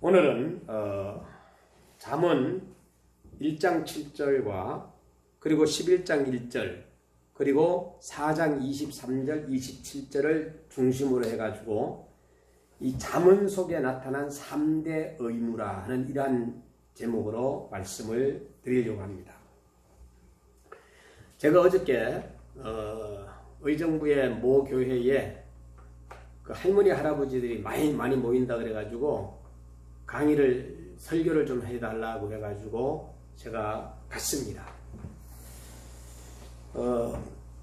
오늘은 잠언 1장 7절과 그리고 11장 1절 그리고 4장 23절 27절을 중심으로 해가지고 이 잠언 속에 나타난 3대 의무라 하는 이러한 제목으로 말씀을 드리려고 합니다. 제가 어저께 의정부의 모 교회에 그 할머니 할아버지들이 많이 모인다 그래가지고 강의를 설교를 좀 해달라고 해가지고 제가 갔습니다.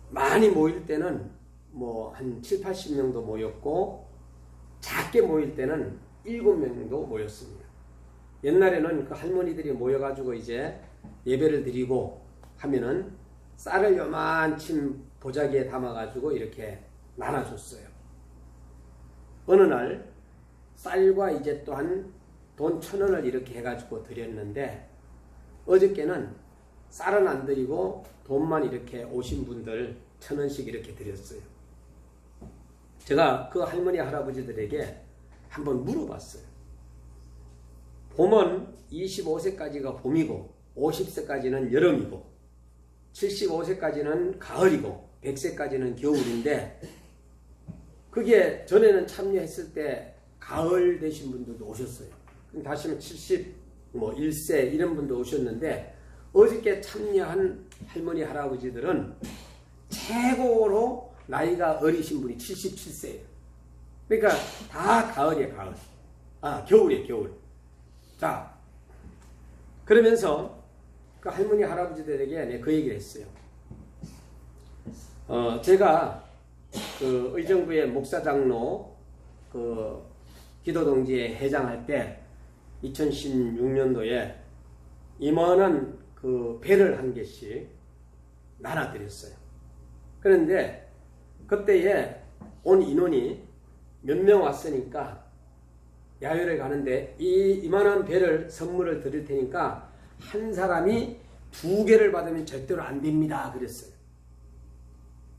많이 모일 때는 뭐 한 7, 80명도 모였고 작게 모일 때는 7명도 모였습니다. 옛날에는 그 할머니들이 모여가지고 이제 예배를 드리고 하면은 쌀을 요만친 보자기에 담아가지고 이렇게 나눠줬어요. 어느 날 쌀과 이제 또한 돈 1,000원을 이렇게 해가지고 드렸는데 어저께는 쌀은 안 드리고 돈만 이렇게 오신 분들 1,000원씩 이렇게 드렸어요. 제가 그 할머니 할아버지들에게 한번 물어봤어요. 봄은 25세까지가 봄이고 50세까지는 여름이고 75세까지는 가을이고 100세까지는 겨울인데 그게 전에는 참여했을 때 가을 되신 분들도 오셨어요. 다시는 71세 이런 분도 오셨는데 어저께 참여한 할머니 할아버지들은 최고로 나이가 어리신 분이 77세예요. 그러니까 다 가을이에요, 가을. 겨울이에요, 겨울. 자, 그러면서 그 할머니 할아버지들에게 내가 그 얘기를 했어요. 제가 그 의정부의 목사장로 그 기도동지에 회장할 때 2016년도에 이만한 그 배를 한 개씩 나눠드렸어요. 그런데 그때에 온 인원이 몇 명 왔으니까 야외를 가는데 이만한 배를 선물을 드릴 테니까 한 사람이 2개를 받으면 절대로 안 됩니다. 그랬어요.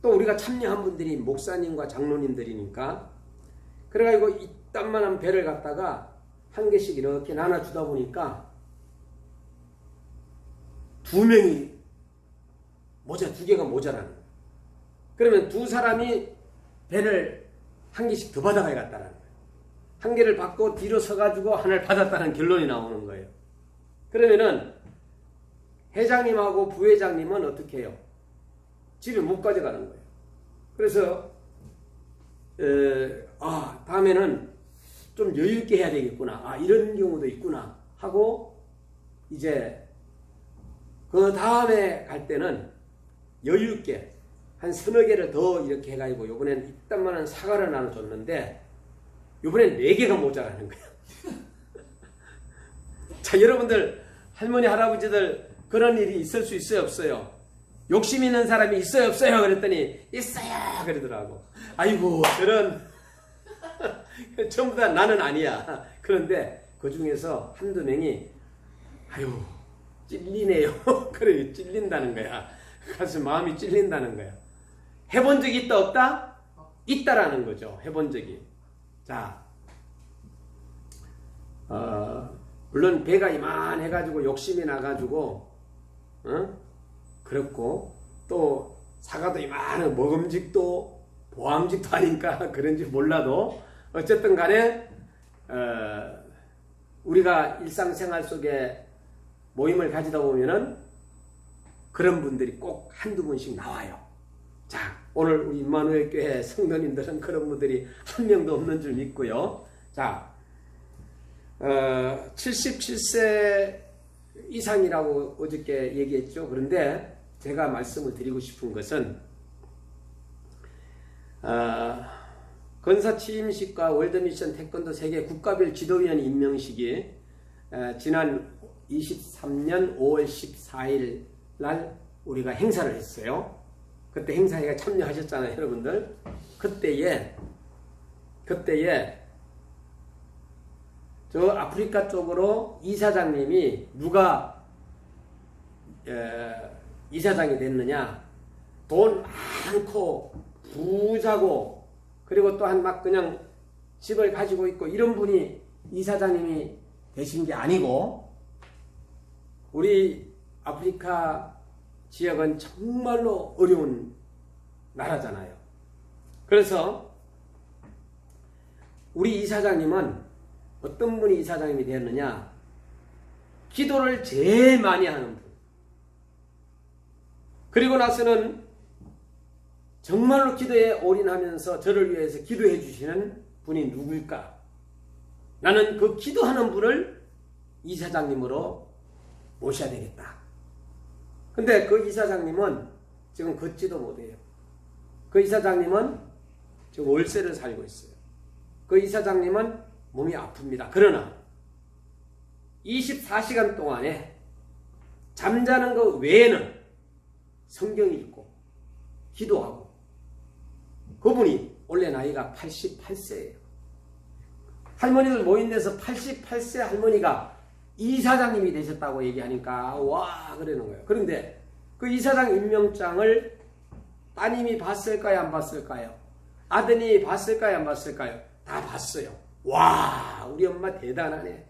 또 우리가 참여한 분들이 목사님과 장로님들이니까 그래가지고 이딴만한 배를 갖다가 한 개씩 이렇게 나눠주다 보니까 2명이 2개가 모자라는 거예요. 그러면 2사람이 배를 한 개씩 더 받아가야겠다는 거예요. 한 개를 받고 뒤로 서가지고 하나를 받았다는 결론이 나오는 거예요. 그러면은 회장님하고 부회장님은 어떻게 해요? 집에 못 가져가는 거예요. 그래서 다음에는 좀 여유있게 해야 되겠구나. 이런 경우도 있구나 하고 이제 그 다음에 갈 때는 여유있게 한 3-4개를 더 이렇게 해가지고 이번엔 이딴만한 사과를 나눠줬는데 이번엔 4개가 모자라는 거예요. 자, 여러분들 할머니 할아버지들 그런 일이 있을 수 있어요, 없어요? 욕심 있는 사람이 있어요, 없어요? 그랬더니 있어요 그러더라고. 아이고 저런 전부 다 나는 아니야. 그런데 그 중에서 한두 명이 아유 찔리네요. 그래, 찔린다는 거야. 가슴 마음이 찔린다는 거야. 해본 적이 있다 없다? 있다라는 거죠. 해본 적이. 자, 물론 배가 이만해가지고 욕심이 나가지고 그렇고 또 사과도 이만한 먹음직도 보암직도 아니까 그런지 몰라도 어쨌든 간에 우리가 일상생활 속에 모임을 가지다 보면은 그런 분들이 꼭 한두 분씩 나와요. 자, 오늘 우리 임마누엘 교회 성도님들은 그런 분들이 한 명도 없는 줄 믿고요. 자, 77세 이상이라고 어저께 얘기했죠. 그런데 제가 말씀을 드리고 싶은 것은 건사 취임식과 월드미션 태권도 세계 국가별 지도위원 임명식이 지난 23년 5월 14일 날 우리가 행사를 했어요. 그때 행사에 참여하셨잖아요, 여러분들. 그때에 저 아프리카 쪽으로 이사장님이 누가 이사장이 됐느냐? 돈 많고 부자고 그리고 또한 막 그냥 집을 가지고 있고 이런 분이 이사장님이 되신 게 아니고 우리 아프리카 지역은 정말로 어려운 나라잖아요. 그래서 우리 이사장님은 어떤 분이 이사장님이 되었느냐? 기도를 제일 많이 하는 분. 그리고 나서는 정말로 기도에 올인하면서 저를 위해서 기도해 주시는 분이 누굴까? 나는 그 기도하는 분을 이사장님으로 모셔야 되겠다. 근데 그 이사장님은 지금 걷지도 못해요. 그 이사장님은 지금 월세를 살고 있어요. 그 이사장님은 몸이 아픕니다. 그러나 24시간 동안에 잠자는 것 외에는 성경 읽고 기도하고, 그분이 원래 나이가 88세예요. 할머니들 모인 데서 88세 할머니가 이사장님이 되셨다고 얘기하니까 와 그러는 거예요. 그런데 그 이사장 임명장을 따님이 봤을까요? 안 봤을까요? 아드님이 봤을까요? 안 봤을까요? 다 봤어요. 와 우리 엄마 대단하네.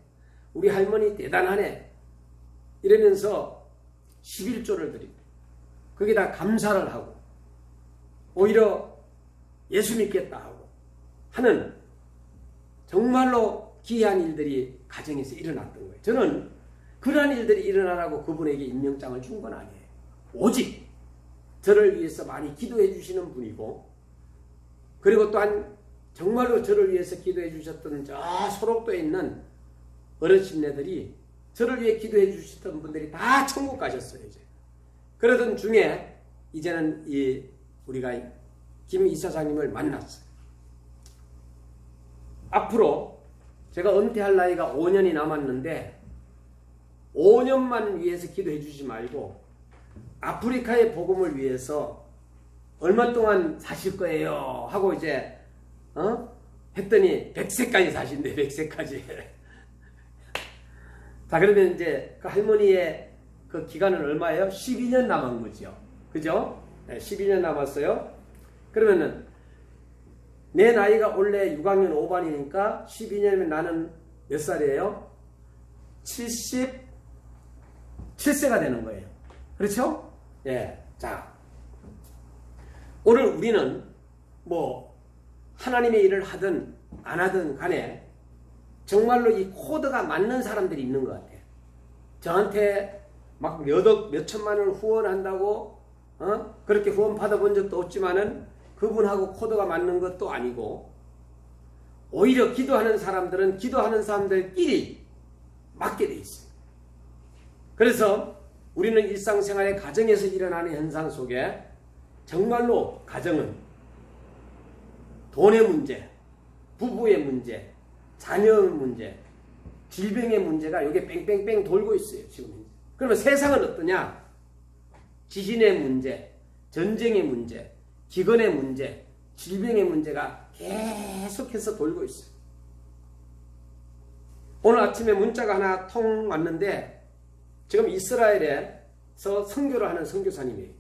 우리 할머니 대단하네. 이러면서 11조를 드리고 거기다 감사를 하고 오히려 예수 믿겠다 하고 하는 정말로 기이한 일들이 가정에서 일어났던 거예요. 저는 그러한 일들이 일어나라고 그분에게 임명장을 준 건 아니에요. 오직 저를 위해서 많이 기도해 주시는 분이고, 그리고 또한 정말로 저를 위해서 기도해 주셨던 저 소록도에 있는 어르신네들이 저를 위해 기도해 주셨던 분들이 다 천국 가셨어요. 이제 그러던 중에 이제는 우리가 김 이사장님을 만났어요. 앞으로 제가 은퇴할 나이가 5년이 남았는데 5년만 위해서 기도해 주지 말고 아프리카의 복음을 위해서 얼마 동안 사실 거예요 하고 이제 했더니 100세까지 사신대. 100세까지. 자, 그러면 이제 그 할머니의 그 기간은 얼마예요? 12년 남은 거죠. 그죠? 네, 12년 남았어요. 그러면은 내 나이가 원래 6학년 5반이니까 12년이면 나는 몇 살이에요? 77세가 되는 거예요. 그렇죠? 예. 자, 오늘 우리는 뭐 하나님의 일을 하든 안 하든 간에 정말로 이 코드가 맞는 사람들이 있는 것 같아요. 저한테 막 몇억, 몇천만을 후원한다고 그렇게 후원 받아본 적도 없지만은 그분하고 코드가 맞는 것도 아니고, 오히려 기도하는 사람들은 기도하는 사람들끼리 맞게 돼 있어요. 그래서 우리는 일상생활의 가정에서 일어나는 현상 속에 정말로 가정은 돈의 문제, 부부의 문제, 자녀의 문제, 질병의 문제가 여기 뺑뺑뺑 돌고 있어요. 지금. 그러면 세상은 어떠냐? 지진의 문제, 전쟁의 문제, 기근의 문제, 질병의 문제가 계속해서 돌고 있어요. 오늘 아침에 문자가 하나 통 왔는데, 지금 이스라엘에서 선교를 하는 선교사님이에요.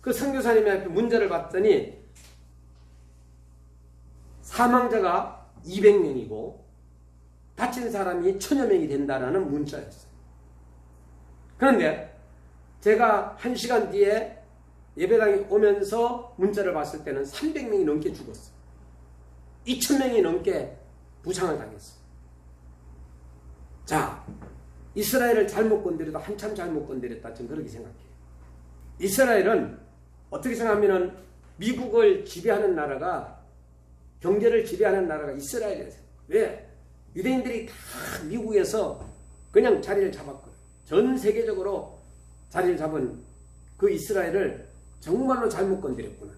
그 선교사님의 문자를 봤더니 사망자가 200명이고 다친 사람이 1000여 명이 된다라는 문자였어요. 그런데 제가 1시간 뒤에 예배당에 오면서 문자를 봤을 때는 300명이 넘게 죽었어요. 2000명이 넘게 부상을 당했어요. 자, 이스라엘을 잘못 건드려도 한참 잘못 건드렸다. 저는 그렇게 생각해요. 이스라엘은 어떻게 생각하면 미국을 지배하는 나라가, 경제를 지배하는 나라가 이스라엘이에요. 왜? 유대인들이 다 미국에서 그냥 자리를 잡았거든요. 전 세계적으로 자리를 잡은 그 이스라엘을 정말로 잘못 건드렸구나.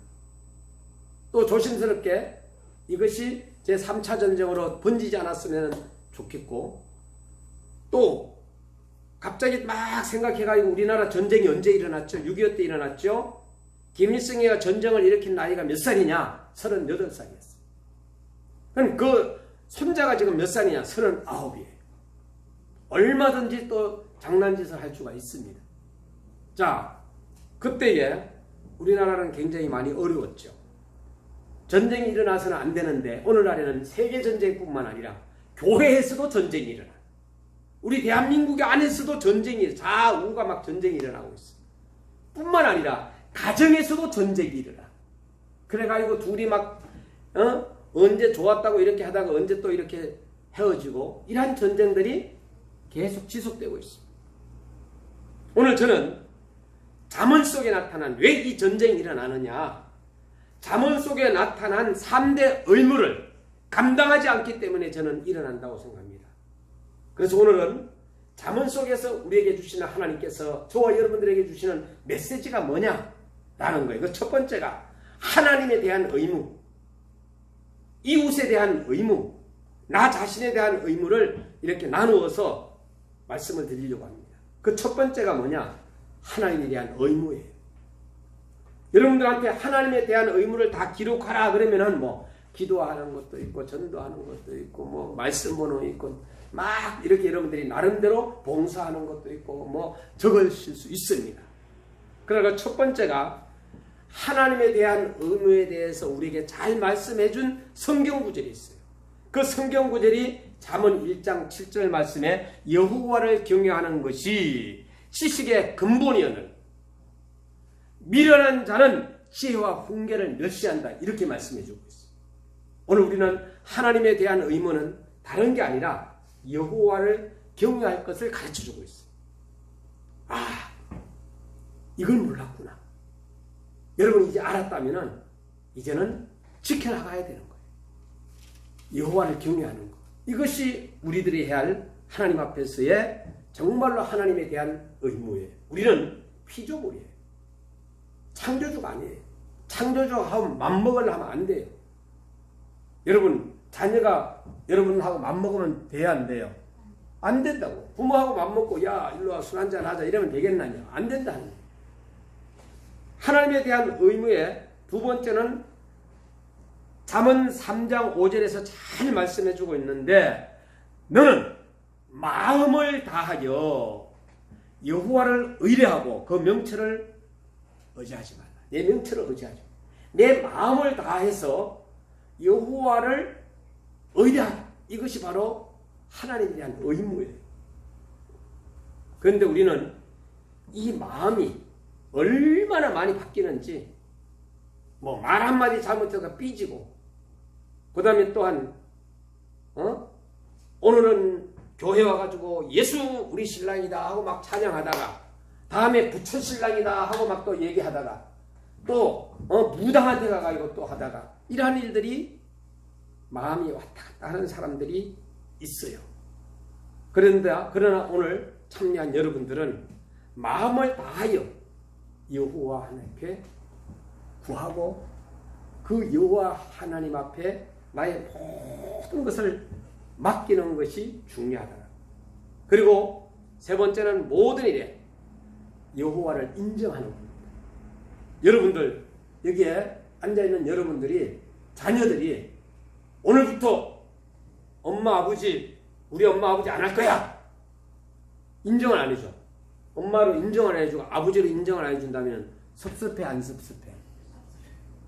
또 조심스럽게 이것이 제3차 전쟁으로 번지지 않았으면 좋겠고, 또 갑자기 막 생각해가지고 우리나라 전쟁이 언제 일어났죠? 6.25 때 일어났죠? 김일성이가 전쟁을 일으킨 나이가 몇 살이냐? 38살이었어요. 그럼 그 손자가 지금 몇 살이냐? 39이에요. 얼마든지 또 장난짓을 할 수가 있습니다. 자, 그때에 우리나라는 굉장히 많이 어려웠죠. 전쟁이 일어나서는 안 되는데 오늘날에는 세계전쟁뿐만 아니라 교회에서도 전쟁이 일어나. 우리 대한민국 안에서도 전쟁이, 좌우가 막 전쟁이 일어나고 있어. 뿐만 아니라 가정에서도 전쟁이 일어나. 그래가지고 둘이 막 언제 좋았다고 이렇게 하다가 언제 또 이렇게 헤어지고, 이러한 전쟁들이 계속 지속되고 있습니다. 오늘 저는 잠언 속에 나타난, 왜 이 전쟁이 일어나느냐, 잠언 속에 나타난 3대 의무를 감당하지 않기 때문에 저는 일어난다고 생각합니다. 그래서 오늘은 잠언 속에서 우리에게 주시는, 하나님께서 저와 여러분들에게 주시는 메시지가 뭐냐라는 거예요. 그 첫 번째가 하나님에 대한 의무, 이웃에 대한 의무, 나 자신에 대한 의무를 이렇게 나누어서 말씀을 드리려고 합니다. 그 첫 번째가 뭐냐? 하나님에 대한 의무예요. 여러분들한테 하나님에 대한 의무를 다 기록하라 그러면은 뭐 기도하는 것도 있고 전도하는 것도 있고 뭐 말씀 번호 있고 막 이렇게 여러분들이 나름대로 봉사하는 것도 있고 뭐 적으실 수 있습니다. 그러니까 첫 번째가 하나님에 대한 의무에 대해서 우리에게 잘 말씀해 준 성경 구절이 있어요. 그 성경 구절이 잠언 1장 7절 말씀에 여호와를 경외하는 것이 지식의 근본이었는, 미련한 자는 지혜와 훈계를 멸시한다, 이렇게 말씀해 주고 있어요. 오늘 우리는 하나님에 대한 의무는 다른 게 아니라 여호와를 경외할 것을 가르쳐 주고 있어요. 아, 이걸 몰랐구나. 여러분 이제 알았다면 이제는 지켜나가야 되는 거예요. 여호와를 경외하는 것, 이것이 우리들이 해야 할 하나님 앞에서의 정말로 하나님에 대한 의무예요. 우리는 피조물이에요. 창조주가 아니에요. 창조주가 하면 맘먹으려 하면 안 돼요. 여러분 자녀가 여러분하고 맘먹으면 돼야 안 돼요? 안 된다고. 부모하고 맘먹고 야 일로 와 술 한잔 하자 이러면 되겠나요? 안 된다는 거예요. 하나님에 대한 의무의 두 번째는 잠언 3장 5절에서 잘 말씀해 주고 있는데, 너는 마음을 다하여 여호와를 의뢰하고 그 명철을 의지하지 말라. 내 명철을 의지하지 말라. 내 마음을 다해서 여호와를 의뢰하라. 이것이 바로 하나님에 대한 의무예요. 그런데 우리는 이 마음이 얼마나 많이 바뀌는지, 뭐 말 한마디 잘못해서 삐지고, 그 다음에 또한 오늘은 교회 와가지고 예수 우리 신랑이다 하고 막 찬양하다가 다음에 부처 신랑이다 하고 막 또 얘기하다가 또 무당한 데 가가지고 또 하다가, 이러한 일들이 마음이 왔다 갔다 하는 사람들이 있어요. 그러나 오늘 참여한 여러분들은 마음을 다하여 여호와 하나님께 구하고 그 여호와 하나님 앞에 나의 모든 것을 맡기는 것이 중요하다. 그리고 세 번째는 모든 일에 여호와를 인정하는 겁니다. 여러분들 여기에 앉아있는 여러분들이, 자녀들이 오늘부터 엄마 아버지, 우리 엄마 아버지 안 할 거야, 인정을 안 해줘. 엄마로 인정을 안 해주고 아버지로 인정을 안 해준다면 섭섭해 안 섭섭해?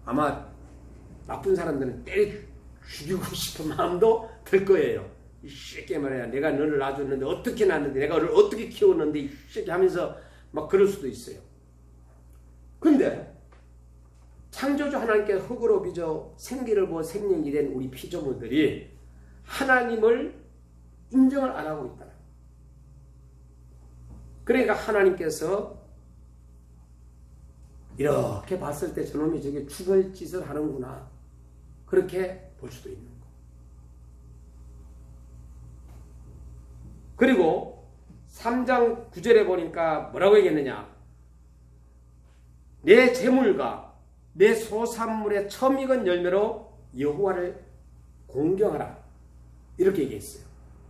아마 나쁜 사람들은 때려 죽이고 싶은 마음도 들 거예요. 이 새끼 말이야, 내가 너를 낳아줬는데 어떻게 낳았는데, 내가 너를 어떻게 키웠는데 이 새끼 하면서 막 그럴 수도 있어요. 근데 창조주 하나님께 흙으로 빚어 생기를 부어 생명이 된 우리 피조물들이 하나님을 인정을 안 하고 있다. 그러니까 하나님께서 이렇게 봤을 때 저놈이 저게 죽을 짓을 하는구나, 그렇게 볼 수도 있는 거. 그리고 3장 9절에 보니까 뭐라고 얘기했느냐, 내 재물과 내 소산물의 처음 익은 열매로 여호와를 공경하라, 이렇게 얘기했어요.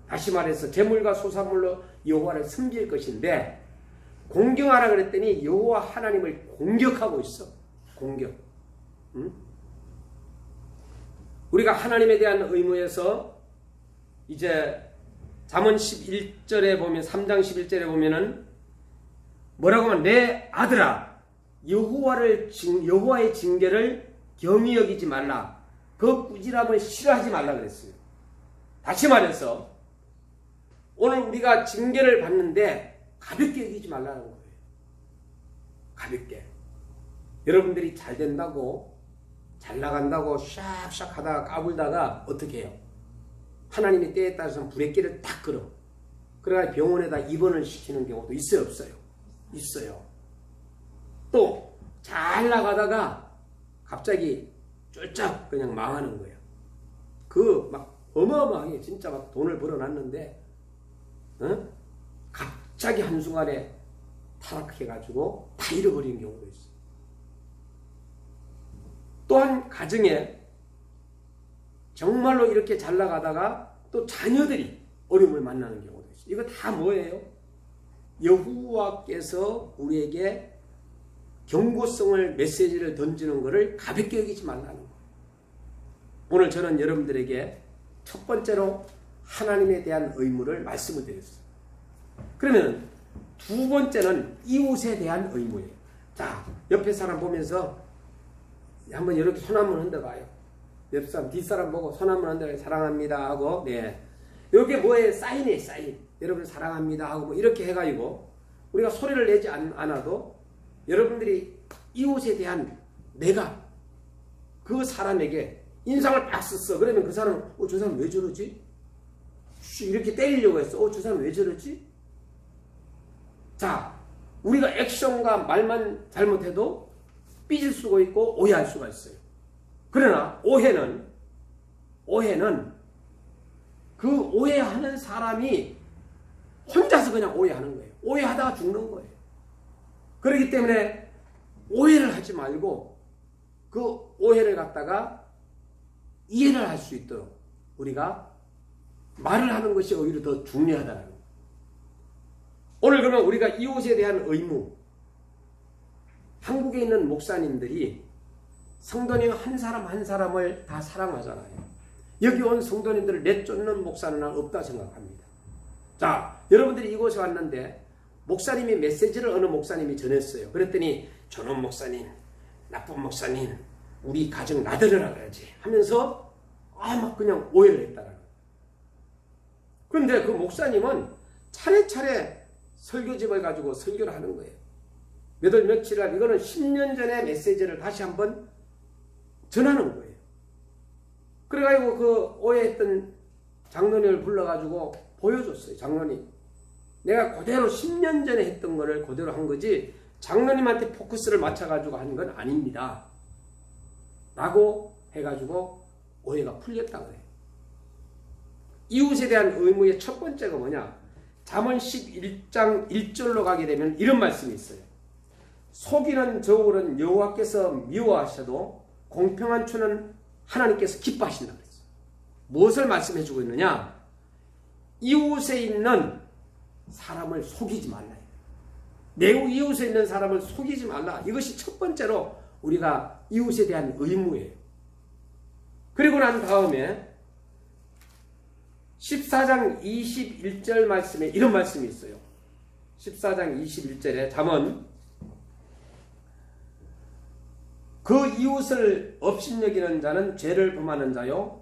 다시 말해서 재물과 소산물로 여호와를 섬길 것인데, 공경하라 그랬더니 여호와 하나님을 공격하고 있어. 공격. 응? 우리가 하나님에 대한 의무에서 이제 잠언 11절에 보면, 3장 11절에 보면은 뭐라고 하면, 내 아들아 여호와의 징계를 경히 여기지 말라, 그 꾸지람을 싫어하지 말라 그랬어요. 다시 말해서 오늘 우리가 징계를 받는데 가볍게 여기지 말라는 거예요. 가볍게. 여러분들이 잘 된다고, 잘 나간다고 샥샥 하다가 까불다가 어떻게 해요? 하나님의 때에 따라서는 불의 딱 걸어. 그래가 병원에다 입원을 시키는 경우도 있어요, 없어요? 있어요. 또 잘 나가다가 갑자기 쫄짝 그냥 망하는 거예요. 그 막 어마어마하게 진짜 막 돈을 벌어놨는데 갑자기 한순간에 타락해가지고 다 잃어버리는 경우도 있어요. 또한 가정에 정말로 이렇게 잘 나가다가 또 자녀들이 어려움을 만나는 경우도 있어요. 이거 다 뭐예요? 여호와께서 우리에게 경고성을 메시지를 던지는 것을 가볍게 여기지 말라는 거예요. 오늘 저는 여러분들에게 첫 번째로 하나님에 대한 의무를 말씀을 드렸어요. 그러면 두 번째는 이웃에 대한 의무예요. 자, 옆에 사람 보면서 한번 이렇게 손 한번 흔들어봐요. 옆 사람, 뒷사람 보고 손 한번 흔들어요. 사랑합니다 하고, 네. 이게 뭐예요? 사인이에요, 사인. 여러분 사랑합니다 하고 뭐 이렇게 해가지고 우리가 소리를 내지 않아도 여러분들이 이웃에 대한 내가 그 사람에게 인상을 딱 썼어. 그러면 그 사람은 저 사람 왜 저러지? 이렇게 때리려고 했어. 저 사람 왜 저러지? 자, 우리가 액션과 말만 잘못해도 삐질 수가 있고 오해할 수가 있어요. 그러나 오해는 그 오해하는 사람이 혼자서 그냥 오해하는 거예요. 오해하다가 죽는 거예요. 그렇기 때문에 오해를 하지 말고 그 오해를 갖다가 이해를 할 수 있도록 우리가 말을 하는 것이 오히려 더 중요하다는 거예요. 오늘 그러면 우리가 이웃에 대한 의무, 한국에 있는 목사님들이 성도님 한 사람 한 사람을 다 사랑하잖아요. 여기 온 성도님들을 내쫓는 목사는 없다 생각합니다. 자, 여러분들이 이곳에 왔는데 목사님이 메시지를 어느 목사님이 전했어요. 그랬더니 저놈 목사님, 나쁜 목사님, 우리 가정 나들으라 그러지 하면서 막 그냥 오해를 했다라는 거예요. 그런데 그 목사님은 차례차례 설교집을 가지고 설교를 하는 거예요. 몇 월 며칠 날 이거는 10년 전의 메시지를 다시 한번 전하는 거예요. 그래가지고 그 오해했던 장로님을 불러가지고 보여줬어요. 장로님, 내가 그대로 10년 전에 했던 거를 그대로 한 거지 장로님한테 포커스를 맞춰가지고 한 건 아닙니다. 라고 해가지고 오해가 풀렸다고 해요. 이웃에 대한 의무의 첫 번째가 뭐냐? 잠언 11장 1절로 가게 되면 이런 말씀이 있어요. 속이는 저울은 여호와께서 미워하셔도 공평한 추는 하나님께서 기뻐하신다 그랬어요. 무엇을 말씀해 주고 있느냐? 이웃에 있는 사람을 속이지 말라. 내 이웃에 있는 사람을 속이지 말라. 이것이 첫 번째로 우리가 이웃에 대한 의무예요. 그리고 난 다음에 14장 21절 말씀에 이런 말씀이 있어요. 14장 21절에 잠언, 그 이웃을 업신여기는 자는 죄를 범하는 자요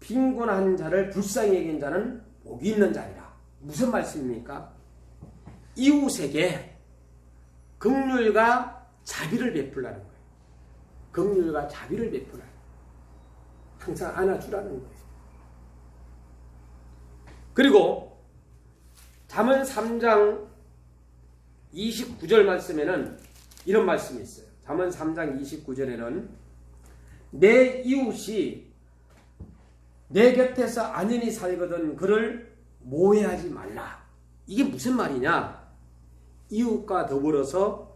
빈곤한 자를 불쌍히 여기는 자는 복이 있는 자니라. 무슨 말씀입니까? 이웃에게 긍휼과 자비를 베풀라는 거예요. 긍휼과 자비를 베풀라. 항상 안아주라는 거예요. 그리고 잠언 3장 29절 말씀에는 이런 말씀이 있어요. 잠언 3장 29절에는 내 이웃이 내 곁에서 안연히 살거든 그를 모해하지 말라. 이게 무슨 말이냐? 이웃과 더불어서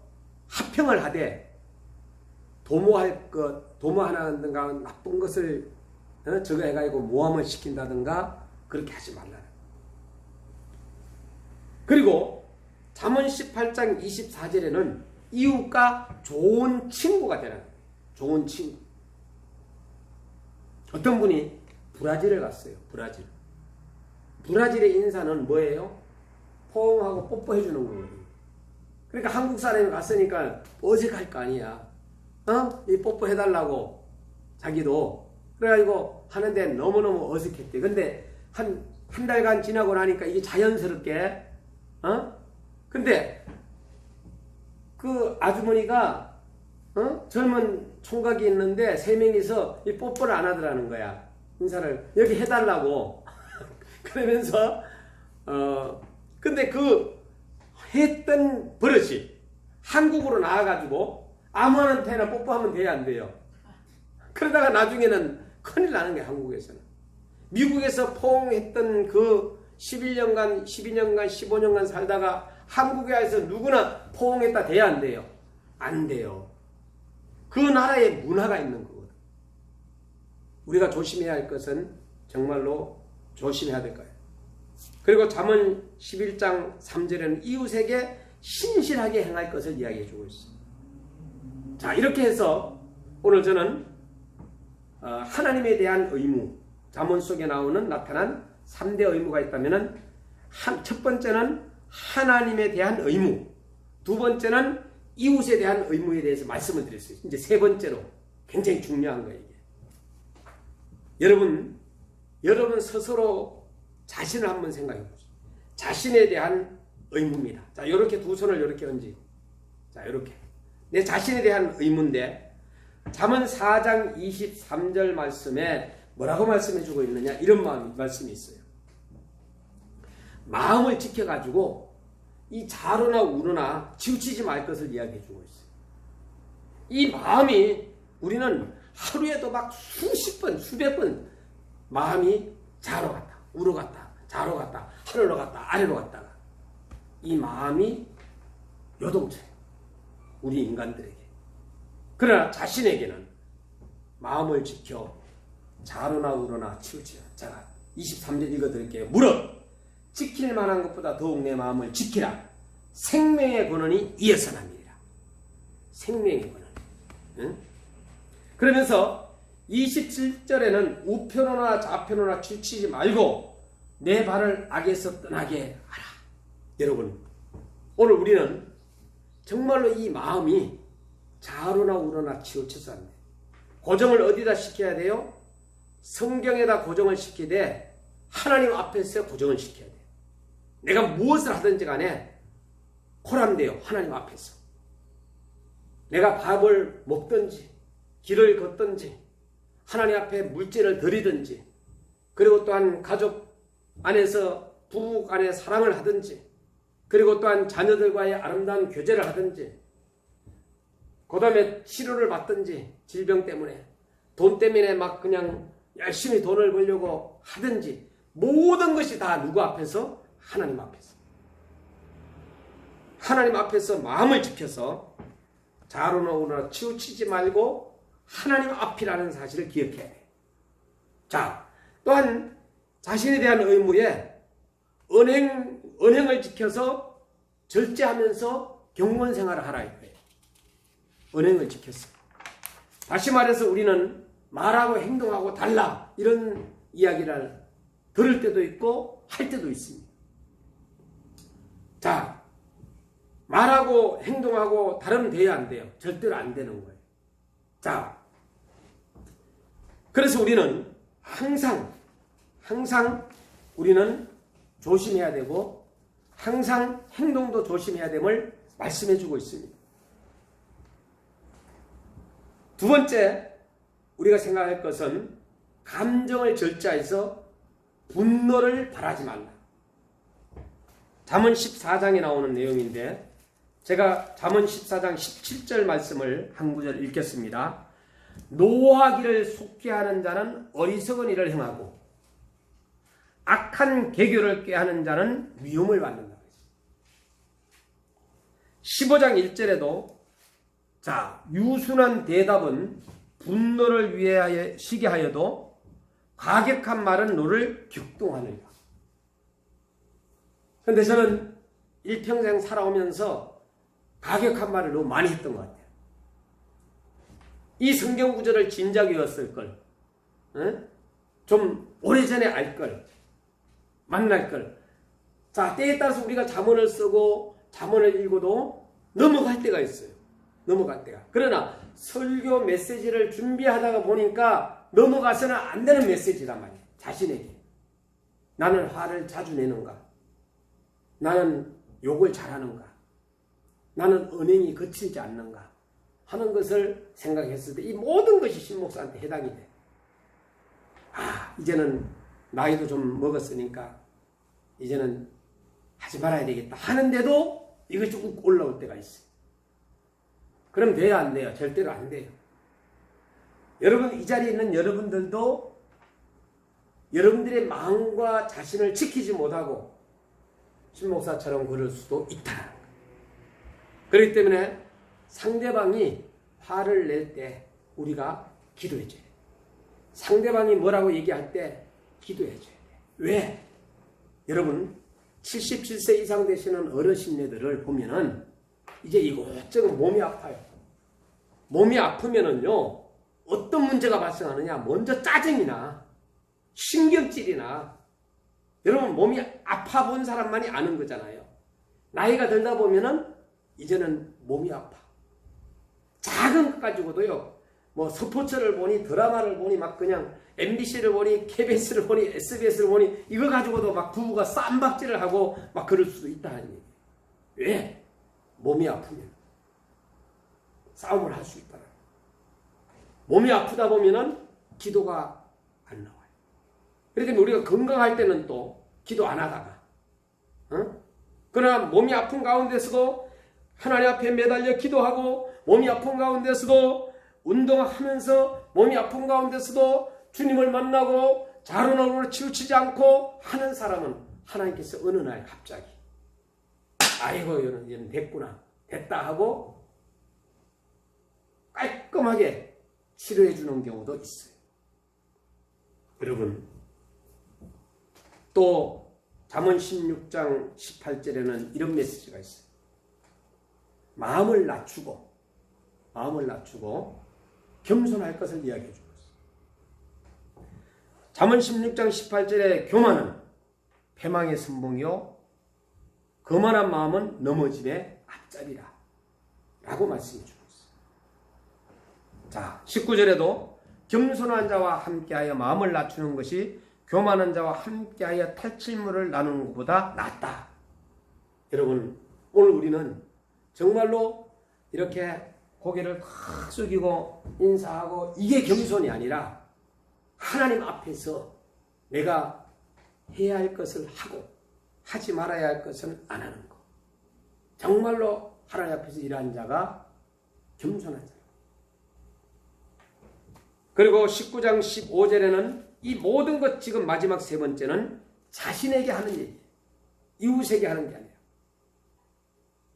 합평을 하되 도모하는가 나쁜 것을 저거 해가지고 모함을 시킨다든가 그렇게 하지 말라. 그리고 잠언 18장 24절에는 이웃과 좋은 친구가 되라. 좋은 친구. 어떤 분이 브라질을 갔어요. 브라질의 인사는 뭐예요? 포옹하고 뽀뽀해 주는 거거든요. 그러니까 한국 사람이 갔으니까 어색할 거 아니야. 이 뽀뽀해달라고 자기도. 그래가지고 하는데 너무너무 어색했대. 근데 한 한 달간 지나고 나니까 이게 자연스럽게 근데 그 아주머니가 젊은 총각이 있는데 세 명이서 이 뽀뽀를 안 하더라는 거야. 인사를 여기 해달라고. 그러면서 근데 그 했던 버릇이 한국으로 나와가지고 아무한테나 뽀뽀하면 돼야 안 돼요. 그러다가 나중에는 큰일 나는 거야. 한국에서는. 미국에서 포옹했던 그 11년간, 12년간, 15년간 살다가 한국에 와서 누구나 포옹했다 돼야 안 돼요? 안 돼요. 그 나라의 문화가 있는 거거든. 우리가 조심해야 할 것은 정말로 조심해야 될 거예요. 그리고 잠언 11장 3절에는 이웃에게 신실하게 행할 것을 이야기해 주고 있어요. 자, 이렇게 해서 오늘 저는 하나님에 대한 의무, 잠언 속에 나타난 3대 의무가 있다면은 첫 번째는 하나님에 대한 의무, 두 번째는 이웃에 대한 의무에 대해서 말씀을 드렸어요. 이제 세 번째로 굉장히 중요한 거예요. 이게. 여러분 스스로 자신을 한번 생각해 보세요. 자신에 대한 의무입니다. 자, 이렇게 두 손을 이렇게 얹고, 자, 이렇게 내 자신에 대한 의무인데 잠언 4장 23절 말씀에 뭐라고 말씀해 주고 있느냐? 이런 말씀이 있어요. 마음을 지켜가지고 이 좌로나 우로나 치우치지 말 것을 이야기해 주고 있어요. 이 마음이 우리는 하루에도 막 수십 번, 수백 번 마음이 좌로 갔다, 우로 갔다, 좌로 갔다, 하늘로 갔다, 아래로 갔다가 이 마음이 요동쳐요. 우리 인간들에게. 그러나 자신에게는 마음을 지켜 좌로나 우로나 치우치지. 제가 23절 읽어드릴게요. 무릇 지킬 만한 것보다 더욱 내 마음을 지키라. 생명의 근원이 이에서 납니다. 생명의 근원. 응? 그러면서 27절에는 우편으로나 좌편으로나 치우치지 말고 내 발을 악에서 떠나게 하라. 여러분, 오늘 우리는 정말로 이 마음이 좌로나 우로나 치우쳐서 안 돼. 고정을 어디다 시켜야 돼요? 성경에다 고정을 시키되 하나님 앞에서 고정을 시켜야 돼요. 내가 무엇을 하든지 간에 호람돼요. 하나님 앞에서. 내가 밥을 먹든지 길을 걷든지 하나님 앞에 물질을 드리든지 그리고 또한 가족 안에서 부부 간에 사랑을 하든지 그리고 또한 자녀들과의 아름다운 교제를 하든지 그 다음에 치료를 받든지 질병 때문에 돈 때문에 막 그냥 열심히 돈을 벌려고 하든지 모든 것이 다 누구 앞에서? 하나님 앞에서. 하나님 앞에서 마음을 지켜서 좌로나 우로나 치우치지 말고 하나님 앞이라는 사실을 기억해야 돼요. 자, 또한 자신에 대한 의무에 언행을 지켜서 절제하면서 경건 생활을 하라 이거예요. 언행을 지켰어. 다시 말해서 우리는 말하고 행동하고 달라 이런 이야기를 들을 때도 있고 할 때도 있습니다. 자, 말하고 행동하고 다르면 돼야 안 돼요. 절대로 안 되는 거예요. 자, 그래서 우리는 항상 우리는 조심해야 되고 항상 행동도 조심해야 됨을 말씀해 주고 있습니다. 두 번째 우리가 생각할 것은 감정을 절제해서 분노를 바라지 말라. 잠언 14장에 나오는 내용인데 제가 잠언 14장 17절 말씀을 한 구절 읽겠습니다. 노하기를 속게 하는 자는 어리석은 일을 행하고 악한 계교를 꾀하는 자는 위험을 받는다. 15장 1절에도 자, 유순한 대답은 분노를 위하여 시게 하여도 과격한 말은 너를 격동하느니라. 그런데 저는 일평생 살아오면서 과격한 말을 너무 많이 했던 것 같아요. 이 성경 구절을 진작 외웠을 걸, 좀 오래전에 알 걸, 만날 걸. 자, 때에 따라서 우리가 잠언을 쓰고 잠언을 읽어도 넘어갈 때가 있어요. 넘어갈 때가. 그러나 설교 메시지를 준비하다가 보니까 넘어가서는 안 되는 메시지란 말이에요. 자신에게. 나는 화를 자주 내는가? 나는 욕을 잘하는가? 나는 언행이 거칠지 않는가? 하는 것을 생각했을 때 이 모든 것이 신목사한테 해당이 돼. 이제는 나이도 좀 먹었으니까 이제는 하지 말아야 되겠다 하는데도 이것이 욱 올라올 때가 있어요. 그럼 돼야 안 돼요? 절대로 안 돼요. 여러분, 이 자리에 있는 여러분들도 여러분들의 마음과 자신을 지키지 못하고 신목사처럼 그럴 수도 있다. 그렇기 때문에 상대방이 화를 낼 때 우리가 기도해줘야 돼. 상대방이 뭐라고 얘기할 때 기도해줘야 돼. 왜? 여러분, 77세 이상 되시는 어르신네들을 보면은 이제 이것저것 몸이 아파요. 몸이 아프면은요, 어떤 문제가 발생하느냐? 먼저 짜증이나 신경질이나, 여러분 몸이 아파 본 사람만이 아는 거잖아요. 나이가 들다 보면은 이제는 몸이 아파. 작은 것 가지고도요, 뭐 스포츠를 보니, 드라마를 보니, 막 그냥 MBC를 보니, KBS를 보니, SBS를 보니, 이거 가지고도 막 부부가 쌈박질을 하고 막 그럴 수도 있다는 얘기예요. 왜? 몸이 아프면 싸움을 할 수 있다는 거예요. 몸이 아프다 보면은 기도가 안 나와요. 그렇기 때문에 우리가 건강할 때는 또 기도 안 하다가, 그러나 몸이 아픈 가운데서도 하나님 앞에 매달려 기도하고, 몸이 아픈 가운데서도 운동하면서, 몸이 아픈 가운데서도 주님을 만나고 작은 얼굴로 치우치지 않고 하는 사람은 하나님께서 어느 날 갑자기 아이고 얘는 됐구나, 됐다 하고 깔끔하게 치료해 주는 경우도 있어요. 여러분, 또 잠언 16장 18절에는 이런 메시지가 있어요. 마음을 낮추고 겸손할 것을 이야기해 주고 있어요. 잠언 16장 18절에 교만은 패망의 선봉이요 거만한 마음은 넘어짐의 앞잡이라 라고 말씀해 주고 있어요. 자, 19절에도 겸손한 자와 함께하여 마음을 낮추는 것이 교만한 자와 함께하여 탈취물을 나누는 것보다 낫다. 여러분, 오늘 우리는 정말로 이렇게 고개를 탁 숙이고 인사하고 이게 겸손이 아니라 하나님 앞에서 내가 해야 할 것을 하고 하지 말아야 할 것은 안 하는 것. 정말로 하나님 앞에서 일하는 자가 겸손한 자. 그리고 19장 15절에는 이 모든 것, 지금 마지막 세 번째는 자신에게 하는 얘기예요. 이웃에게 하는 게 아니에요.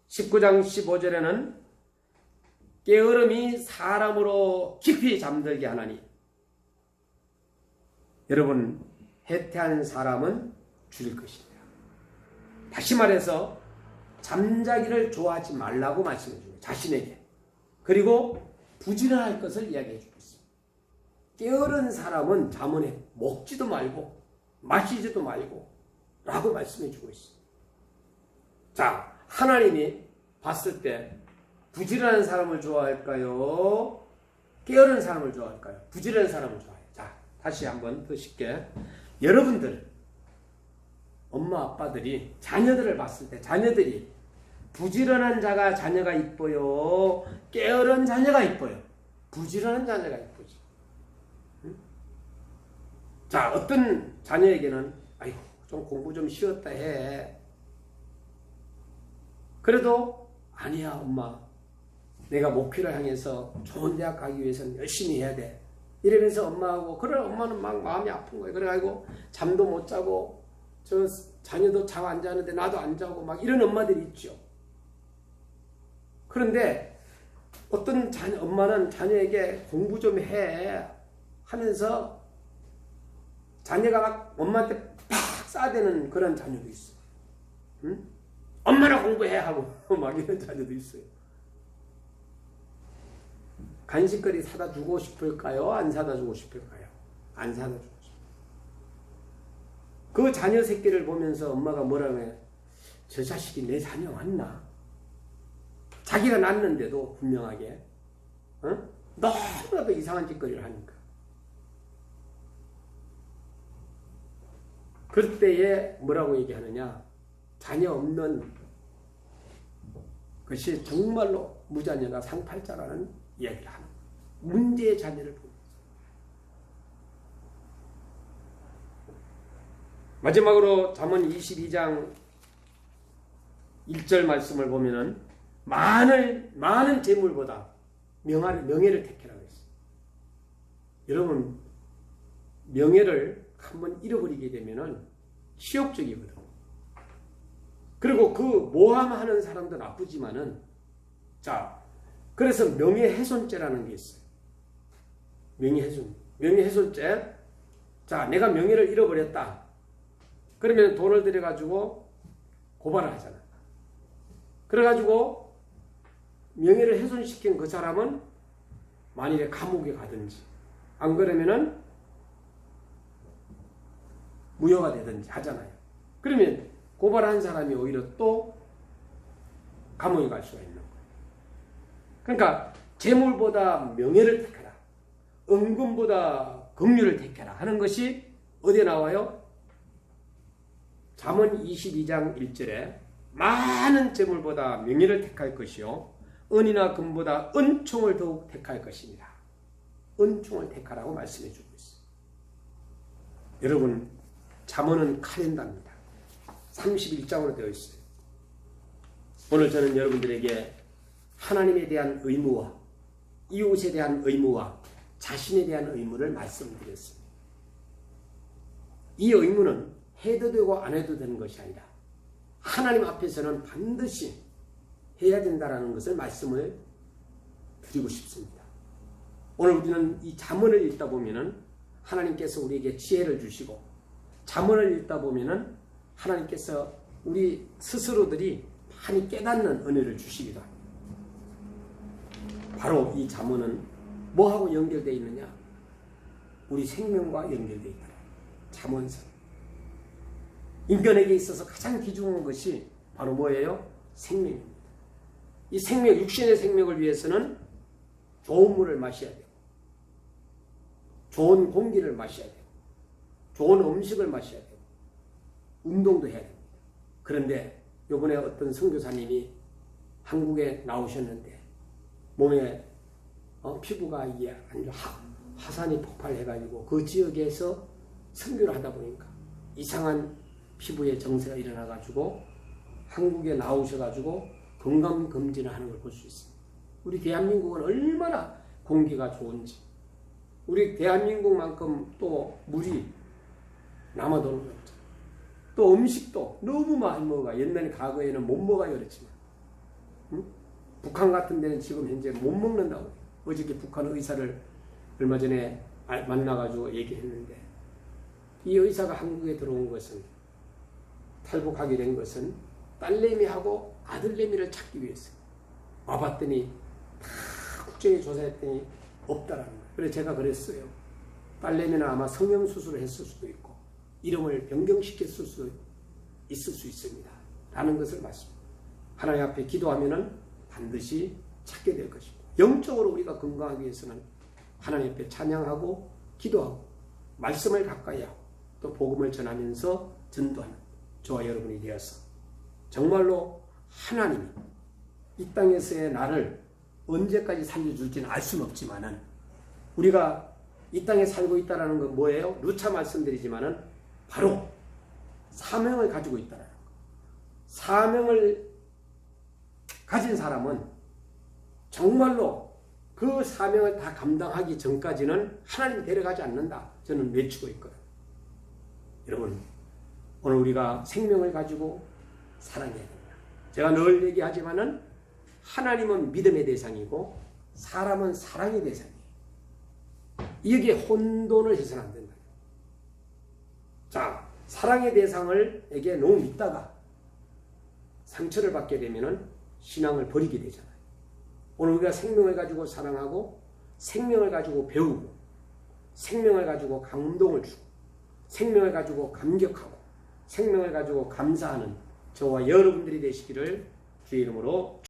19장 15절에는 게으름이 사람으로 깊이 잠들게 하나니, 여러분, 해태한 사람은 줄일 것입니다. 다시 말해서 잠자기를 좋아하지 말라고 말씀해 주고, 자신에게. 그리고 부지런할 것을 이야기해 주고 있습니다. 게으른 사람은 잠언에 먹지도 말고 마시지도 말고 라고 말씀해 주고 있습니다. 자, 하나님이 봤을 때 부지런한 사람을 좋아할까요? 게으른 사람을 좋아할까요? 부지런한 사람을 좋아해요. 자, 다시 한번 더 쉽게. 여러분들, 엄마 아빠들이 자녀들을 봤을 때 자녀들이 부지런한 자녀가 이뻐요? 게으른 자녀가 이뻐요? 부지런한 자녀가 이쁘지. 응? 자, 어떤 자녀에게는 아이고 좀 공부 좀 쉬었다 해. 그래도 아니야 엄마, 내가 목표를 향해서 좋은 대학 가기 위해서는 열심히 해야 돼. 이러면서 엄마하고, 그래 엄마는 막 마음이 아픈 거예요. 그래가지고 잠도 못 자고, 저 자녀도 잠 안 자는데 나도 안 자고 막 이런 엄마들이 있죠. 그런데 어떤 엄마는 자녀에게 공부 좀 해 하면서 자녀가 막 엄마한테 팍 쏴대는 그런 자녀도 있어요. 응? 엄마나 공부해 하고 막 이런 자녀도 있어요. 간식거리 사다 주고 싶을까요? 안 사다 주고 싶을까요? 안 사다 주고 싶어요. 그 자녀 새끼를 보면서 엄마가 뭐라고 해? 저 자식이 내 자녀 맞나? 자기가 낳는데도 분명하게 너무나도 이상한 짓거리를 하니까. 그때에 뭐라고 얘기하느냐? 자녀 없는 것이 정말로 무자녀가 상팔자라는 이야기를 하는 거예요. 문제의 자녀를 보고. 마지막으로 잠언 22장 1절 말씀을 보면은 많은 재물보다 명예를 택하라고 했어요. 여러분, 명예를 한번 잃어버리게 되면은 치욕적이거든. 그리고 그 모함하는 사람도 나쁘지만은, 자, 그래서 명예훼손죄라는 게 있어요. 명예훼손죄. 자, 내가 명예를 잃어버렸다. 그러면 돈을 들여가지고 고발을 하잖아. 그래가지고 명예를 훼손시킨 그 사람은 만일에 감옥에 가든지, 안 그러면은 무효가 되든지 하잖아요. 그러면 고발한 사람이 오히려 또 감옥에 갈 수가 있는 거예요. 그러니까 재물보다 명예를 택하라, 은금보다 긍휼을 택하라 하는 것이 어디에 나와요? 잠언 22장 1절에 많은 재물보다 명예를 택할 것이요 은이나 금보다 은총을 더욱 택할 것입니다. 은총을 택하라고 말씀해 주고 있어요. 여러분, 잠언은 칼렌다입니다. 31장으로 되어 있어요. 오늘 저는 여러분들에게 하나님에 대한 의무와 이웃에 대한 의무와 자신에 대한 의무를 말씀드렸습니다. 이 의무는 해도 되고 안 해도 되는 것이 아니라 하나님 앞에서는 반드시 해야 된다는 것을 말씀을 드리고 싶습니다. 오늘 우리는 이 잠언을 읽다 보면은 하나님께서 우리에게 지혜를 주시고, 잠언을 읽다 보면은 하나님께서 우리 스스로들이 많이 깨닫는 은혜를 주시기도 합니다. 바로 이 잠언은 뭐하고 연결되어 있느냐? 우리 생명과 연결되어 있다. 잠언서. 인간에게 있어서 가장 귀중한 것이 바로 뭐예요? 생명입니다. 이 생명, 육신의 생명을 위해서는 좋은 물을 마셔야 되고, 좋은 공기를 마셔야 되고, 좋은 음식을 마셔야 되고, 운동도 해야 됩니다. 그런데 요번에 어떤 선교사님이 한국에 나오셨는데 몸에 피부가 이게 아주 화산이 폭발해가지고 그 지역에서 선교를 하다 보니까 이상한 피부에 정세가 일어나가지고 한국에 나오셔가지고 건강검진을 하는 걸 볼 수 있습니다. 우리 대한민국은 얼마나 공기가 좋은지, 우리 대한민국만큼 또 물이 남아도는 게 없잖아요. 또 음식도 너무 많이 먹어가. 옛날에 과거에는 못 먹어요 그랬지만, 북한 같은 데는 지금 현재 못 먹는다고. 어저께 북한 의사를 얼마 전에 만나가지고 얘기했는데, 이 의사가 한국에 들어온 것은, 탈북하게 된 것은 딸내미하고 아들내미를 찾기 위해서 와봤더니 다 국정에 조사했더니 없다라는 거예요. 그래서 제가 그랬어요. 딸내미는 아마 성형수술을 했을 수도 있고 이름을 변경시켰을 수도 있을 수 있습니다 라는 것을 말씀합니다. 하나님 앞에 기도하면은 반드시 찾게 될 것입니다. 영적으로 우리가 건강하기 위해서는 하나님 앞에 찬양하고 기도하고 말씀을 가까이 하고 또 복음을 전하면서 전도하는 저와 여러분이 되어서 정말로 하나님이 이 땅에서의 나를 언제까지 살려줄지는 알 수는 없지만은 우리가 이 땅에 살고 있다는 건 뭐예요? 누차 말씀드리지만은 바로 사명을 가지고 있다는 거. 사명을 가진 사람은 정말로 그 사명을 다 감당하기 전까지는 하나님이 데려가지 않는다. 저는 외치고 있거든요. 여러분, 오늘 우리가 생명을 가지고 살아내야 됩니다. 제가 늘 얘기하지만은 하나님은 믿음의 대상이고 사람은 사랑의 대상이에요. 여기에 혼돈을 해서는 안 된다. 자, 사랑의 대상을에게 너무 믿다가 상처를 받게 되면은 신앙을 버리게 되잖아요. 오늘 우리가 생명을 가지고 사랑하고 생명을 가지고 배우고 생명을 가지고 감동을 주고 생명을 가지고 감격하고 생명을 가지고 감사하는 저와 여러분들이 되시기를 주의 이름으로